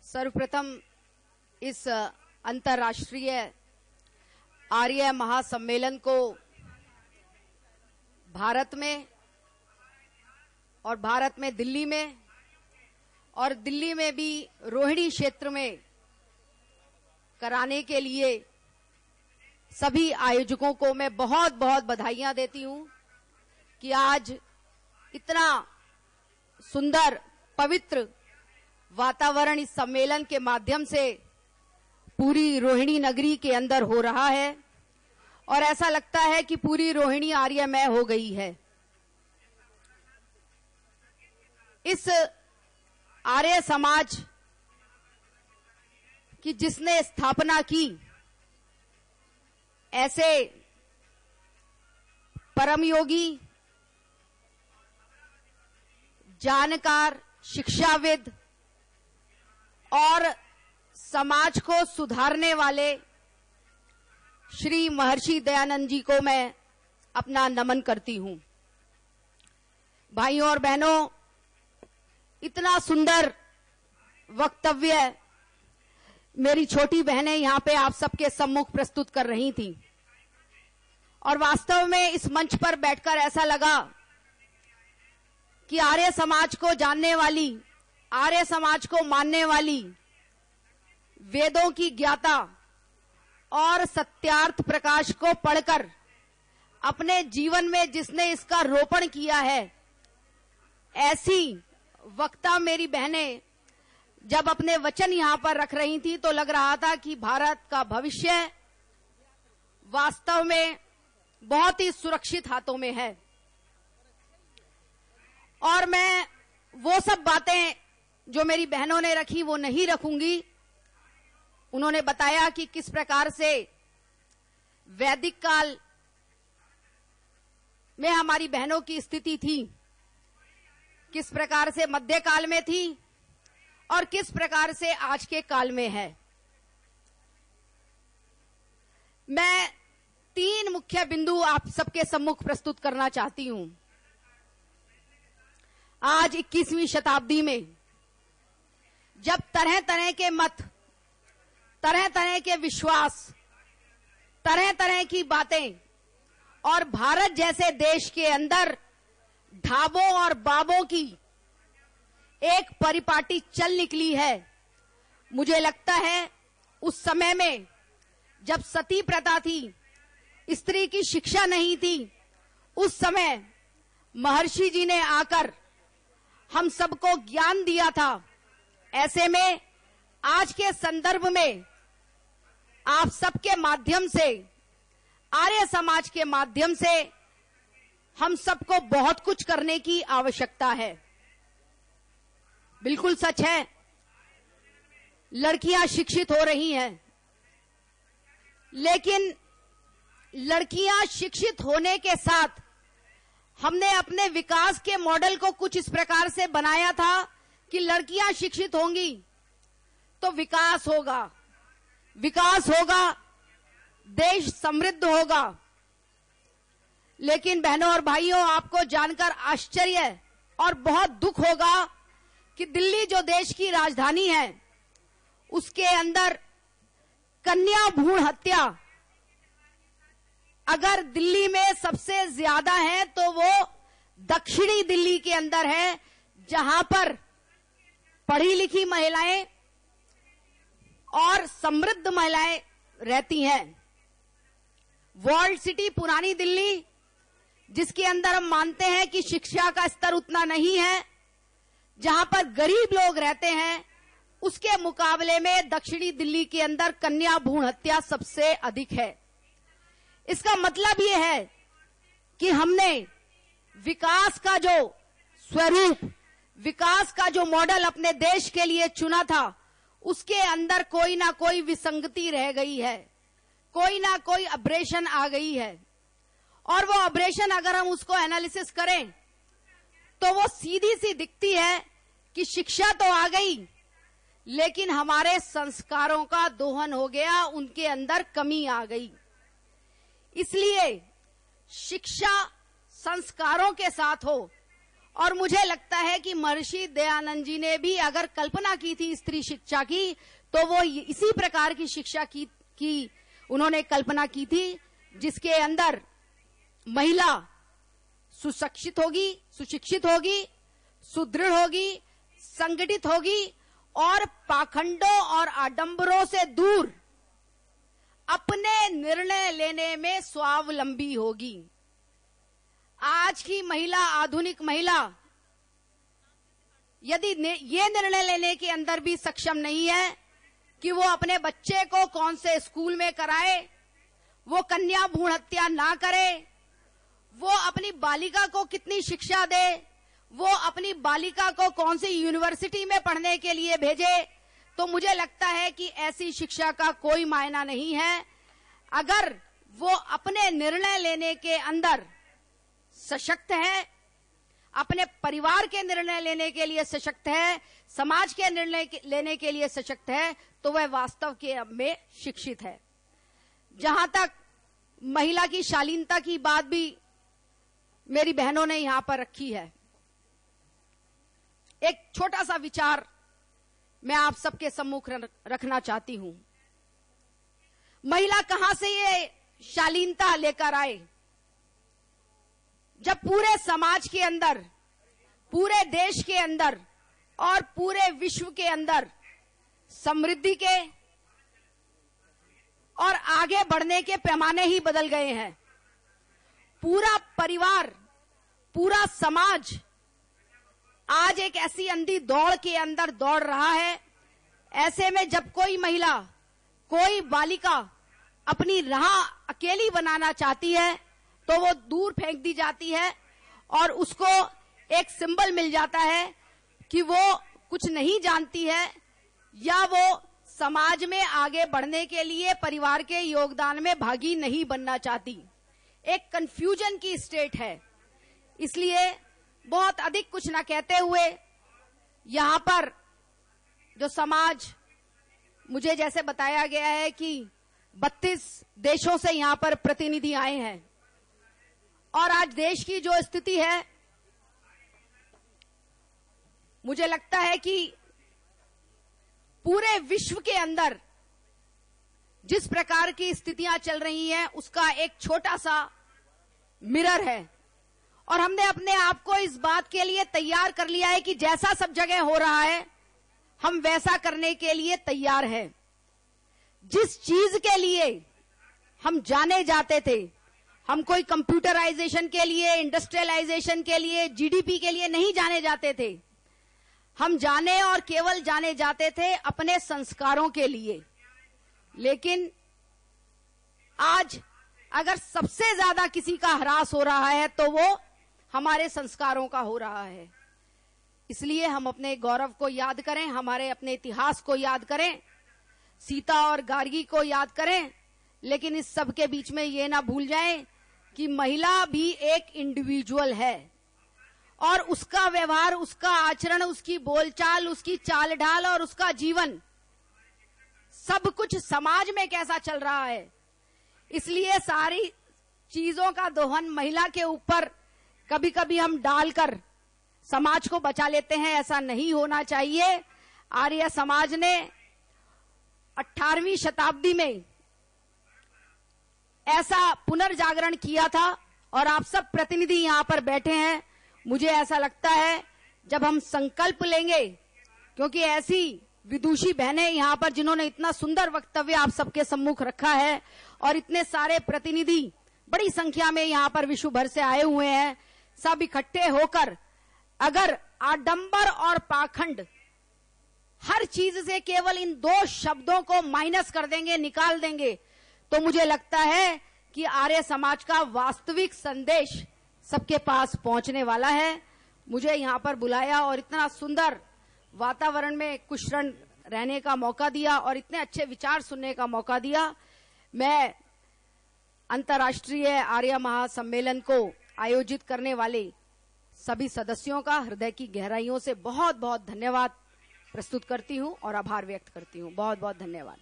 सर्वप्रथम इस अंतर्राष्ट्रीय आर्य महासम्मेलन को भारत में और भारत में दिल्ली में और दिल्ली में भी रोहिणी क्षेत्र में कराने के लिए सभी आयोजकों को मैं बहुत बहुत बधाइयां देती हूं कि आज इतना सुंदर पवित्र वातावरण इस सम्मेलन के माध्यम से पूरी रोहिणी नगरी के अंदर हो रहा है और ऐसा लगता है कि पूरी रोहिणी आर्यमय हो गई है। इस आर्य समाज की जिसने स्थापना की, ऐसे परम योगी, जानकार, शिक्षाविद और समाज को सुधारने वाले श्री महर्षि दयानंद जी को मैं अपना नमन करती हूं। भाइयों और बहनों, इतना सुंदर वक्तव्य मेरी छोटी बहनें यहां पे आप सबके सम्मुख प्रस्तुत कर रही थीं और वास्तव में इस मंच पर बैठकर ऐसा लगा कि आर्य समाज को जानने वाली, आर्य समाज को मानने वाली, वेदों की ज्ञाता और सत्यार्थ प्रकाश को पढ़कर अपने जीवन में जिसने इसका रोपण किया है, ऐसी वक्ता मेरी बहनें जब अपने वचन यहां पर रख रही थी तो लग रहा था कि भारत का भविष्य वास्तव में बहुत ही सुरक्षित हाथों में है। और मैं वो सब बातें जो मेरी बहनों ने रखी वो नहीं रखूंगी। उन्होंने बताया कि किस प्रकार से वैदिक काल में हमारी बहनों की स्थिति थी, किस प्रकार से मध्यकाल में थी और किस प्रकार से आज के काल में है। मैं 3 मुख्य बिंदु आप सबके सम्मुख प्रस्तुत करना चाहती हूं। आज 21वीं शताब्दी में जब तरह तरह के मत, तरह तरह के विश्वास, तरह तरह की बातें और भारत जैसे देश के अंदर ढाबों और बाबों की एक परिपाटी चल निकली है, मुझे लगता है उस समय में जब सती प्रथा थी, स्त्री की शिक्षा नहीं थी, उस समय महर्षि जी ने आकर हम सबको ज्ञान दिया था। ऐसे में आज के संदर्भ में आप सबके माध्यम से, आर्य समाज के माध्यम से हम सबको बहुत कुछ करने की आवश्यकता है। बिल्कुल सच है, लड़कियां शिक्षित हो रही हैं, लेकिन लड़कियां शिक्षित होने के साथ हमने अपने विकास के मॉडल को कुछ इस प्रकार से बनाया था कि लड़कियां शिक्षित होंगी तो विकास होगा, विकास होगा, देश समृद्ध होगा। लेकिन बहनों और भाइयों, आपको जानकर आश्चर्य और बहुत दुख होगा कि दिल्ली जो देश की राजधानी है, उसके अंदर कन्या भ्रूण हत्या अगर दिल्ली में सबसे ज्यादा है तो वो दक्षिणी दिल्ली के अंदर है, जहां पर पढ़ी लिखी महिलाएं और समृद्ध महिलाएं रहती हैं। वर्ल्ड सिटी पुरानी दिल्ली, जिसके अंदर हम मानते हैं कि शिक्षा का स्तर उतना नहीं है, जहां पर गरीब लोग रहते हैं, उसके मुकाबले में दक्षिणी दिल्ली के अंदर कन्या भ्रूण हत्या सबसे अधिक है। इसका मतलब यह है कि हमने विकास का जो स्वरूप, विकास का जो मॉडल अपने देश के लिए चुना था, उसके अंदर कोई ना कोई विसंगति रह गई है, कोई ना कोई अब्रेशन आ गई है। और वो अब्रेशन अगर हम उसको एनालिसिस करें तो वो सीधी सी दिखती है कि शिक्षा तो आ गई, लेकिन हमारे संस्कारों का दोहन हो गया, उनके अंदर कमी आ गई। इसलिए शिक्षा संस्कारों के साथ हो और मुझे लगता है कि महर्षि दयानंद जी ने भी अगर कल्पना की थी स्त्री शिक्षा की, तो वो इसी प्रकार की शिक्षा की उन्होंने कल्पना की थी, जिसके अंदर महिला सुशिक्षित होगी, सुदृढ़ होगी, संगठित होगी और पाखंडों और आडंबरों से दूर अपने निर्णय लेने में स्वावलंबी होगी। आज की महिला, आधुनिक महिला, यदि ये निर्णय लेने के अंदर भी सक्षम नहीं है कि वो अपने बच्चे को कौन से स्कूल में कराए, वो कन्या भ्रूण हत्या ना करे, वो अपनी बालिका को कितनी शिक्षा दे, वो अपनी बालिका को कौन सी यूनिवर्सिटी में पढ़ने के लिए भेजे, तो मुझे लगता है कि ऐसी शिक्षा का कोई मायना नहीं है। अगर वो अपने निर्णय लेने के अंदर सशक्त है, अपने परिवार के निर्णय लेने के लिए सशक्त है, समाज के निर्णय लेने के लिए सशक्त है, तो वह वास्तव में शिक्षित है। जहां तक महिला की शालीनता की बात भी मेरी बहनों ने यहां पर रखी है, एक छोटा सा विचार मैं आप सबके सम्मुख रखना चाहती हूं। महिला कहां से ये शालीनता लेकर आए? जब पूरे समाज के अंदर, पूरे देश के अंदर और पूरे विश्व के अंदर समृद्धि के और आगे बढ़ने के पैमाने ही बदल गए हैं, पूरा परिवार, पूरा समाज आज एक ऐसी अंधी दौड़ के अंदर दौड़ रहा है। ऐसे में जब कोई महिला, कोई बालिका अपनी राह अकेली बनाना चाहती है, तो वो दूर फेंक दी जाती है और उसको एक सिंबल मिल जाता है कि वो कुछ नहीं जानती है या वो समाज में आगे बढ़ने के लिए परिवार के योगदान में भागी नहीं बनना चाहती। एक कंफ्यूजन की स्टेट है। इसलिए बहुत अधिक कुछ न कहते हुए, यहां पर जो समाज, मुझे जैसे बताया गया है कि 32 देशों से यहां पर प्रतिनिधि आए हैं और आज देश की जो स्थिति है, मुझे लगता है कि पूरे विश्व के अंदर जिस प्रकार की स्थितियां चल रही हैं, उसका एक छोटा सा मिरर है और हमने अपने आप को इस बात के लिए तैयार कर लिया है कि जैसा सब जगह हो रहा है, हम वैसा करने के लिए तैयार हैं। जिस चीज के लिए हम जाने जाते थे, हम कोई कंप्यूटराइजेशन के लिए, इंडस्ट्रियलाइजेशन के लिए, जीडीपी के लिए नहीं जाने जाते थे। हम जाने और केवल जाने जाते थे अपने संस्कारों के लिए। लेकिन आज अगर सबसे ज्यादा किसी का ह्रास हो रहा है तो वो हमारे संस्कारों का हो रहा है। इसलिए हम अपने गौरव को याद करें, हमारे अपने इतिहास को याद करें, सीता और गार्गी को याद करें, लेकिन इस सब के बीच में ये ना भूल जाएं कि महिला भी एक इंडिविजुअल है और उसका व्यवहार, उसका आचरण, उसकी बोलचाल, उसकी चाल ढाल और उसका जीवन, सब कुछ समाज में कैसा चल रहा है। इसलिए सारी चीजों का दोहन महिला के ऊपर कभी कभी हम डालकर समाज को बचा लेते हैं, ऐसा नहीं होना चाहिए। आर्य समाज ने 18वीं शताब्दी में ऐसा पुनर्जागरण किया था और आप सब प्रतिनिधि यहां पर बैठे हैं। मुझे ऐसा लगता है जब हम संकल्प लेंगे, क्योंकि ऐसी विदुषी बहनें यहां पर जिन्होंने इतना सुंदर वक्तव्य आप सबके सम्मुख रखा है और इतने सारे प्रतिनिधि बड़ी संख्या में यहां पर विश्व भर से आए हुए हैं, सब इकट्ठे होकर अगर आडंबर और पाखंड हर चीज से केवल इन 2 शब्दों को माइनस कर देंगे, निकाल देंगे, तो मुझे लगता है कि आर्य समाज का वास्तविक संदेश सबके पास पहुंचने वाला है। मुझे यहां पर बुलाया और इतना सुंदर वातावरण में कुछ क्षण रहने का मौका दिया और इतने अच्छे विचार सुनने का मौका दिया। मैं अंतर्राष्ट्रीय आर्य महासम्मेलन को आयोजित करने वाले सभी सदस्यों का हृदय की गहराइयों से बहुत बहुत धन्यवाद प्रस्तुत करती हूं और आभार व्यक्त करती हूं। बहुत बहुत धन्यवाद।